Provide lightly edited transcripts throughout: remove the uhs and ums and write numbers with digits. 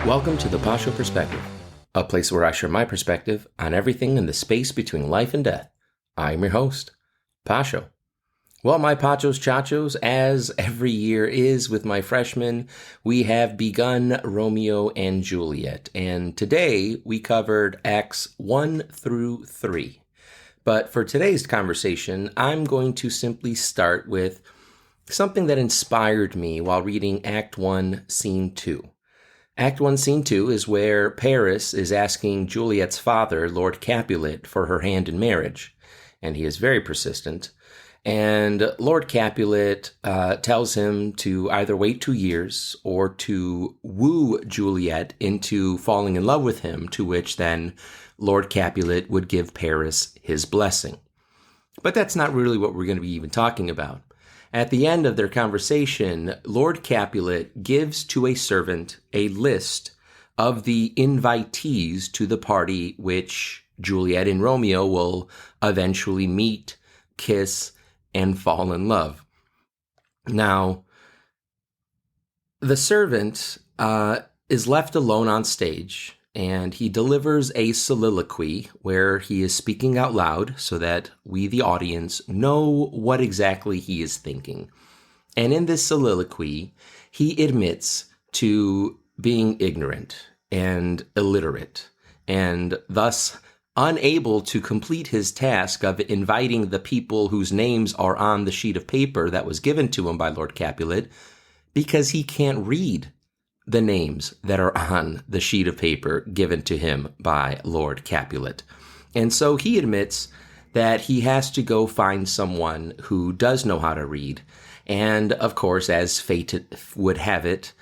Welcome to the Pacho Perspective, a place where I share my perspective on everything in the space between life and death. I'm your host, Pacho. Well, my Pachos, Chachos, as every year is with my freshmen, we have begun Romeo and Juliet, and today we covered Acts 1 through 3. But for today's conversation, I'm going to simply start with something that inspired me while reading Act 1, Scene 2. Act 1, Scene 2 is where Paris is asking Juliet's father, Lord Capulet, for her hand in marriage, and he is very persistent. And Lord Capulet tells him to either wait 2 years or to woo Juliet into falling in love with him, to which then Lord Capulet would give Paris his blessing. But that's not really what we're going to be even talking about. At the end of their conversation, Lord Capulet gives to a servant a list of the invitees to the party which Juliet and Romeo will eventually meet, kiss, and fall in love. Now, the servant is left alone on stage, and he delivers a soliloquy where he is speaking out loud so that we, the audience, know what exactly he is thinking. And in this soliloquy, he admits to being ignorant and illiterate, and thus unable to complete his task of inviting the people whose names are on the sheet of paper that was given to him by Lord Capulet, because he can't read the names that are on the sheet of paper given to him by Lord Capulet. And so he admits that he has to go find someone who does know how to read. And of course, as fate would have it,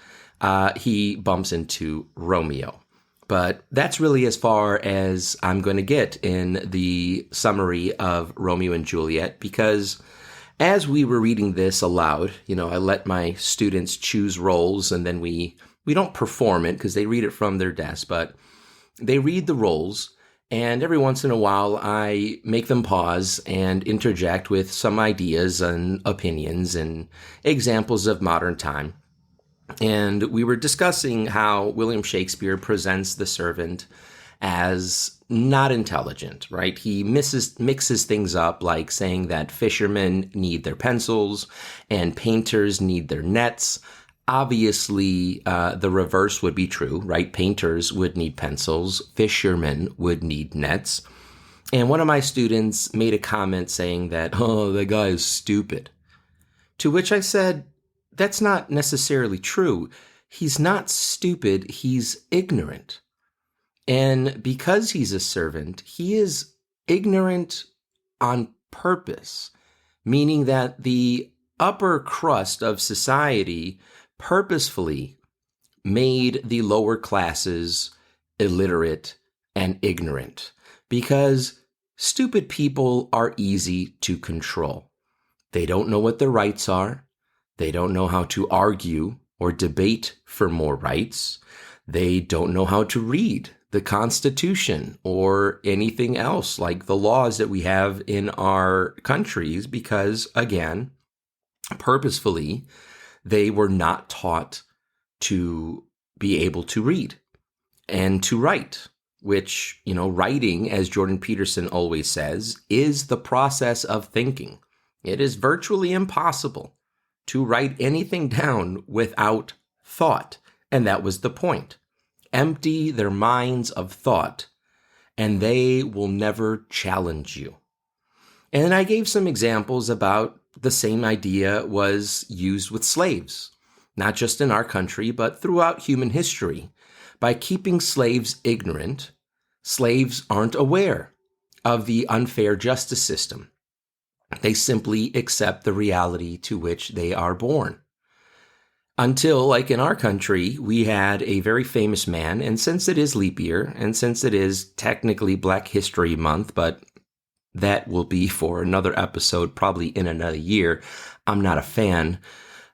he bumps into Romeo. But that's really as far as I'm going to get in the summary of Romeo and Juliet, because as we were reading this aloud, I let my students choose roles, and then we don't perform it because they read it from their desk, but they read the roles, and every once in a while I make them pause and interject with some ideas and opinions and examples of modern time. And we were discussing how William Shakespeare presents the servant as not intelligent, right? He mixes things up, like saying that fishermen need their pencils and painters need their nets. Obviously, the reverse would be true, right? Painters would need pencils, fishermen would need nets. And one of my students made a comment saying that, oh, the guy is stupid. To which I said, that's not necessarily true. He's not stupid, he's ignorant. And because he's a servant, he is ignorant on purpose, meaning that the upper crust of society purposefully made the lower classes illiterate and ignorant, because stupid people are easy to control. They don't know what their rights are. They don't know how to argue or debate for more rights. They don't know how to read the Constitution or anything else like the laws that we have in our countries, because, again, purposefully, they were not taught to be able to read and to write, which, writing, as Jordan Peterson always says, is the process of thinking. It is virtually impossible to write anything down without thought. And that was the point. Empty their minds of thought, and they will never challenge you. And I gave some examples about the same idea was used with slaves, not just in our country, but throughout human history. By keeping slaves ignorant, slaves aren't aware of the unfair justice system. They simply accept the reality to which they are born. Until, like in our country, we had a very famous man, and since it is leap year, and since it is technically Black History Month, but that will be for another episode, probably in another year, I'm not a fan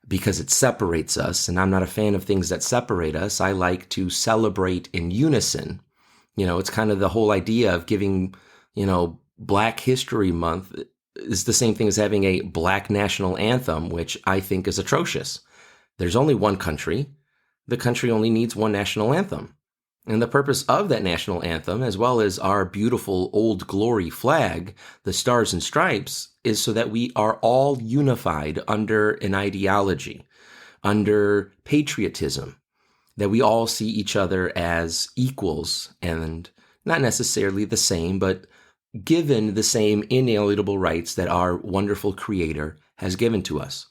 because it separates us, and I'm not a fan of things that separate us. I like to celebrate in unison. It's kind of the whole idea of giving, Black History Month is the same thing as having a Black national anthem, which I think is atrocious. There's only one country. the country only needs one national anthem. And the purpose of that national anthem, as well as our beautiful Old Glory flag, the Stars and Stripes, is so that we are all unified under an ideology, under patriotism, that we all see each other as equals and not necessarily the same, but given the same inalienable rights that our wonderful Creator has given to us.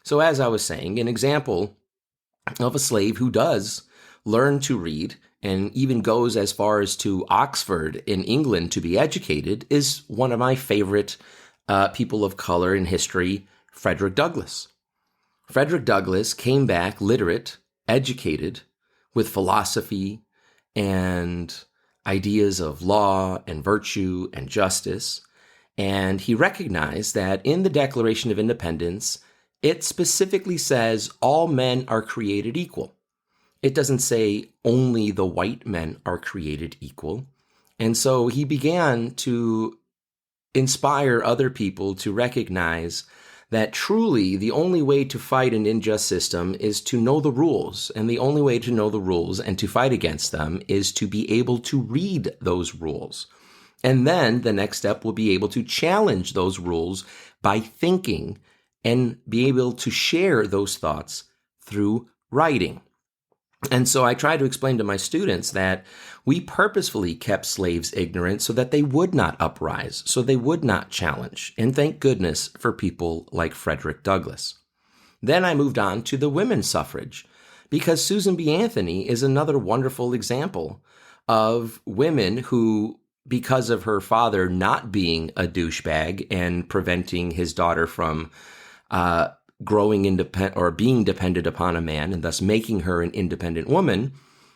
So as I was saying, an example of a slave who does learn to read and even goes as far as to Oxford in England to be educated is one of my favorite people of color in history, Frederick Douglass. Frederick Douglass came back literate, educated, with philosophy and ideas of law and virtue and justice. And he recognized that in the Declaration of Independence, it specifically says all men are created equal. It doesn't say only the white men are created equal. And so he began to inspire other people to recognize that truly the only way to fight an unjust system is to know the rules. And the only way to know the rules and to fight against them is to be able to read those rules. And then the next step will be able to challenge those rules by thinking and be able to share those thoughts through writing. And so I try to explain to my students that we purposefully kept slaves ignorant so that they would not uprise, so they would not challenge. And thank goodness for people like Frederick Douglass. Then I moved on to the women's suffrage, because Susan B. Anthony is another wonderful example of women who, because of her father not being a douchebag and preventing his daughter from growing independent or being dependent upon a man and thus making her an independent woman,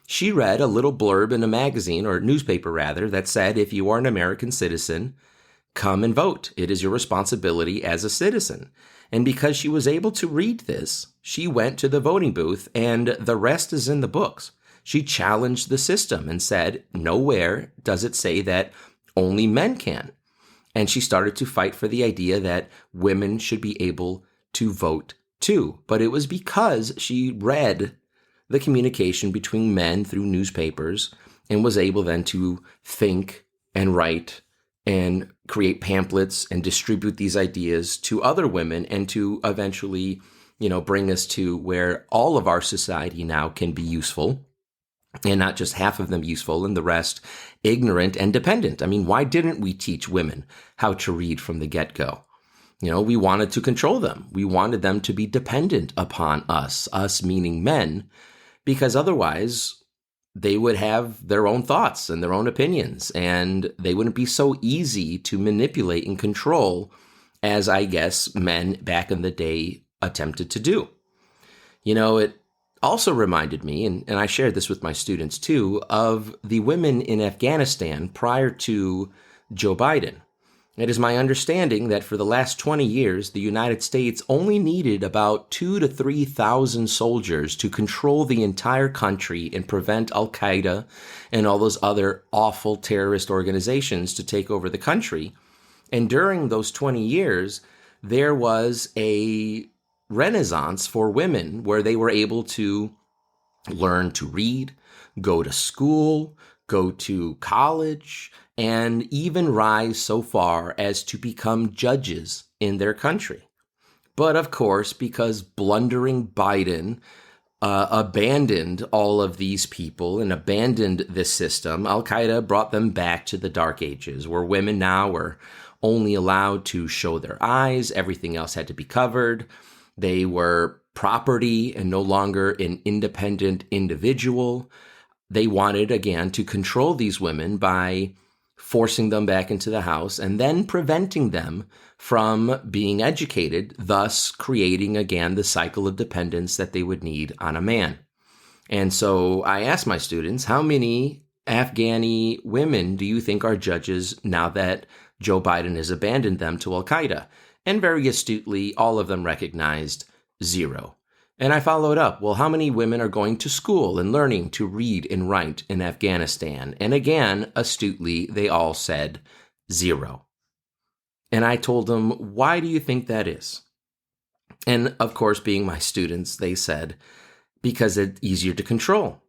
she read a little blurb in a magazine or newspaper rather that said, if you are an American citizen, come and vote. It is your responsibility as a citizen. And because she was able to read this, she went to the voting booth, and the rest is in the books. She challenged the system and said, nowhere does it say that only men can. And she started to fight for the idea that women should be able to vote too. But it was because she read the communication between men through newspapers and was able then to think and write and create pamphlets and distribute these ideas to other women and to eventually, bring us to where all of our society now can be useful, and not just half of them useful and the rest ignorant and dependent. I mean, why didn't we teach women how to read from the get-go? We wanted to control them. We wanted them to be dependent upon us meaning men, because otherwise they would have their own thoughts and their own opinions, and they wouldn't be so easy to manipulate and control as I guess men back in the day attempted to do. It also reminded me, and I shared this with my students too, of the women in Afghanistan prior to Joe Biden. It is my understanding that for the last 20 years, the United States only needed about 2,000 to 3,000 soldiers to control the entire country and prevent Al-Qaeda and all those other awful terrorist organizations to take over the country. And during those 20 years, there was a renaissance for women where they were able to learn to read, go to school, go to college, and even rise so far as to become judges in their country. But of course, because blundering Biden abandoned all of these people and abandoned this system, Al-Qaeda brought them back to the dark ages, where women now were only allowed to show their eyes. Everything else had to be covered. They were property and no longer an independent individual. They wanted, again, to control these women by forcing them back into the house and then preventing them from being educated, thus creating, again, the cycle of dependence that they would need on a man. And so I asked my students, how many Afghani women do you think are judges now that Joe Biden has abandoned them to Al-Qaeda? And very astutely, all of them recognized 0. And I followed up, well, how many women are going to school and learning to read and write in Afghanistan? And again, astutely, they all said 0. And I told them, why do you think that is? And of course, being my students, they said, because it's easier to control.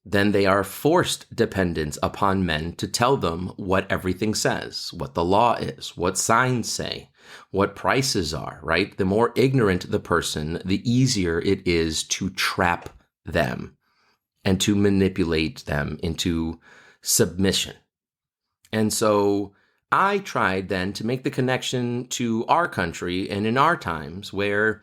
Then they are forced dependents upon men to tell them what everything says, what the law is, what signs say, what prices are, right? The more ignorant the person, the easier it is to trap them and to manipulate them into submission. And so I tried then to make the connection to our country and in our times where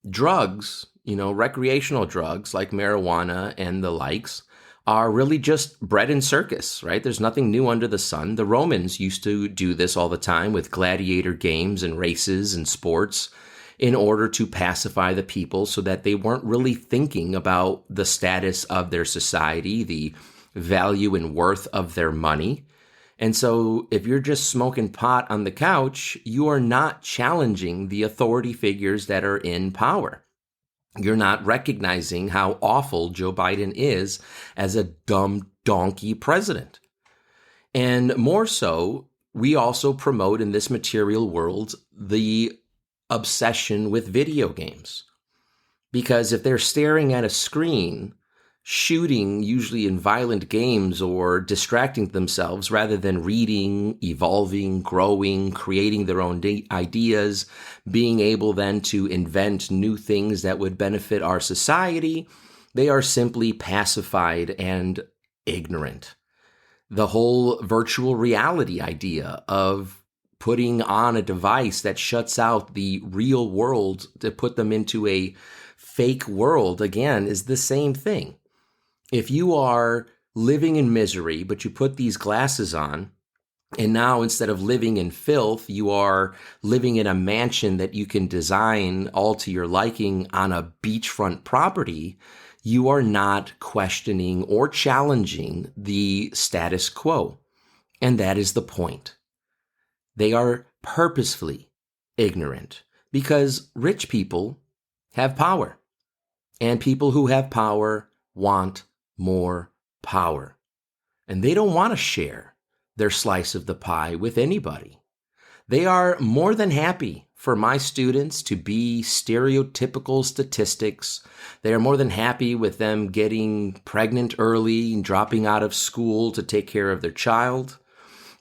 drugs, recreational drugs like marijuana and the likes, are really just bread and circus, right? There's nothing new under the sun. The Romans used to do this all the time with gladiator games and races and sports in order to pacify the people so that they weren't really thinking about the status of their society, the value and worth of their money. And so if you're just smoking pot on the couch, you are not challenging the authority figures that are in power. You're not recognizing how awful Joe Biden is as a dumb donkey president. And more so, we also promote in this material world the obsession with video games. Because if they're staring at a screen, shooting usually in violent games or distracting themselves rather than reading, evolving, growing, creating their own ideas, being able then to invent new things that would benefit our society, they are simply pacified and ignorant. The whole virtual reality idea of putting on a device that shuts out the real world to put them into a fake world, again, is the same thing. If you are living in misery, but you put these glasses on, and now instead of living in filth, you are living in a mansion that you can design all to your liking on a beachfront property, you are not questioning or challenging the status quo. And that is the point. They are purposefully ignorant because rich people have power, and people who have power want more power. And they don't want to share their slice of the pie with anybody. They are more than happy for my students to be stereotypical statistics. They are more than happy with them getting pregnant early and dropping out of school to take care of their child.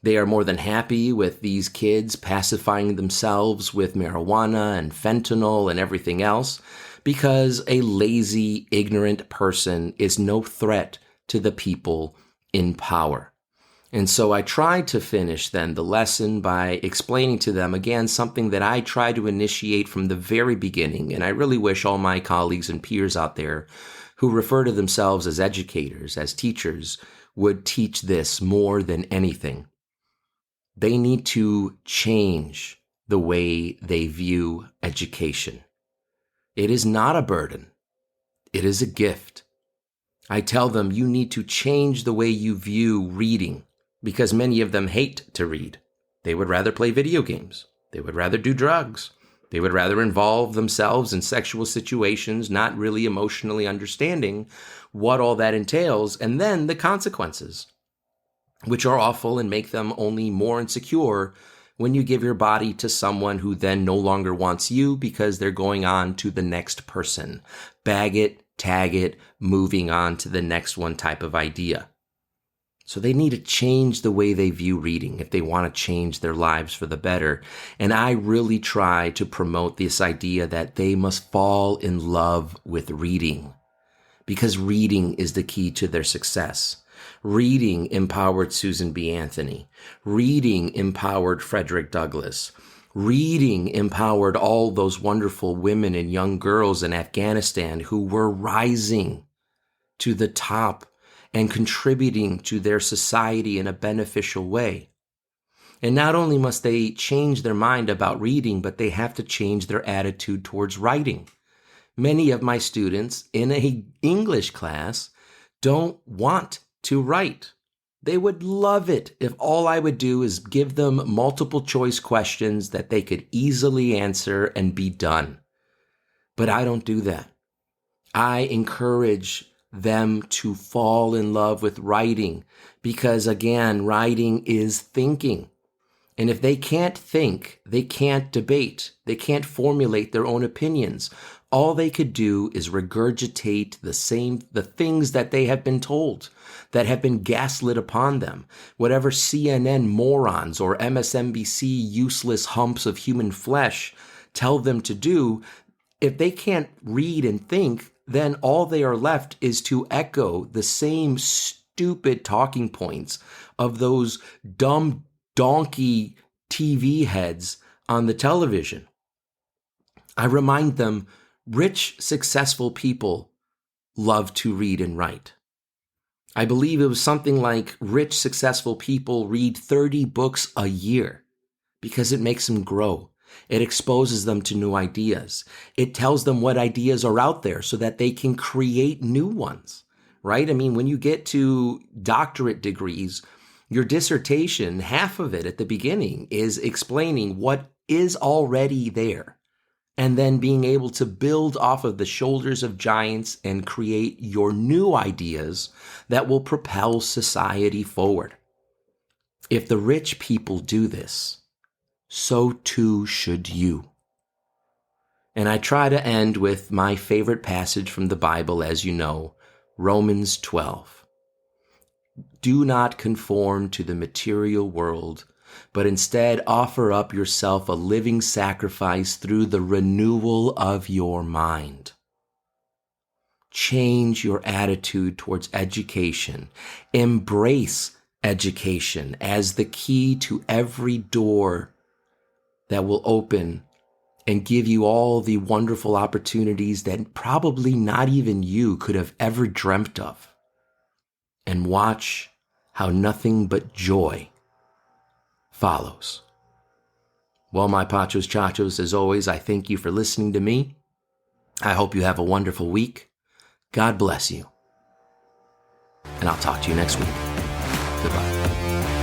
They are more than happy with these kids pacifying themselves with marijuana and fentanyl and everything else, because a lazy, ignorant person is no threat to the people in power. And so I tried to finish then the lesson by explaining to them again something that I tried to initiate from the very beginning. And I really wish all my colleagues and peers out there who refer to themselves as educators, as teachers, would teach this more than anything. They need to change the way they view education. It is not a burden. It is a gift. I tell them you need to change the way you view reading, because many of them hate to read. They would rather play video games. They would rather do drugs. They would rather involve themselves in sexual situations, not really emotionally understanding what all that entails, and then the consequences, which are awful and make them only more insecure when you give your body to someone who then no longer wants you because they're going on to the next person. Bag it, tag it, moving on to the next one type of idea. So they need to change the way they view reading if they want to change their lives for the better. And I really try to promote this idea that they must fall in love with reading, because reading is the key to their success. Reading empowered Susan B. Anthony. Reading empowered Frederick Douglass. Reading empowered all those wonderful women and young girls in Afghanistan who were rising to the top and contributing to their society in a beneficial way. And not only must they change their mind about reading, but they have to change their attitude towards writing. Many of my students in an English class don't want to write. They would love it if all I would do is give them multiple choice questions that they could easily answer and be done. But I don't do that. I encourage them to fall in love with writing because, again, writing is thinking. And if they can't think, they can't debate, they can't formulate their own opinions. All they could do is regurgitate the things that they have been told, that have been gaslit upon them. Whatever CNN morons or MSNBC useless humps of human flesh tell them to do, if they can't read and think, then all they are left is to echo the same stupid talking points of those dumb donkey TV heads on the television. I remind them, rich, successful people love to read and write. I believe it was something like rich, successful people read 30 books a year because it makes them grow. It exposes them to new ideas. It tells them what ideas are out there so that they can create new ones, right? I mean, when you get to doctorate degrees, your dissertation, half of it at the beginning is explaining what is already there, and then being able to build off of the shoulders of giants and create your new ideas that will propel society forward. If the rich people do this, so too should you. And I try to end with my favorite passage from the Bible, as you know, Romans 12. Do not conform to the material world, but instead offer up yourself a living sacrifice through the renewal of your mind. Change your attitude towards education. Embrace education as the key to every door that will open and give you all the wonderful opportunities that probably not even you could have ever dreamt of. And watch how nothing but joy follows. Well, my Pachos, Chachos, as always, I thank you for listening to me. I hope you have a wonderful week. God bless you. And I'll talk to you next week. Goodbye.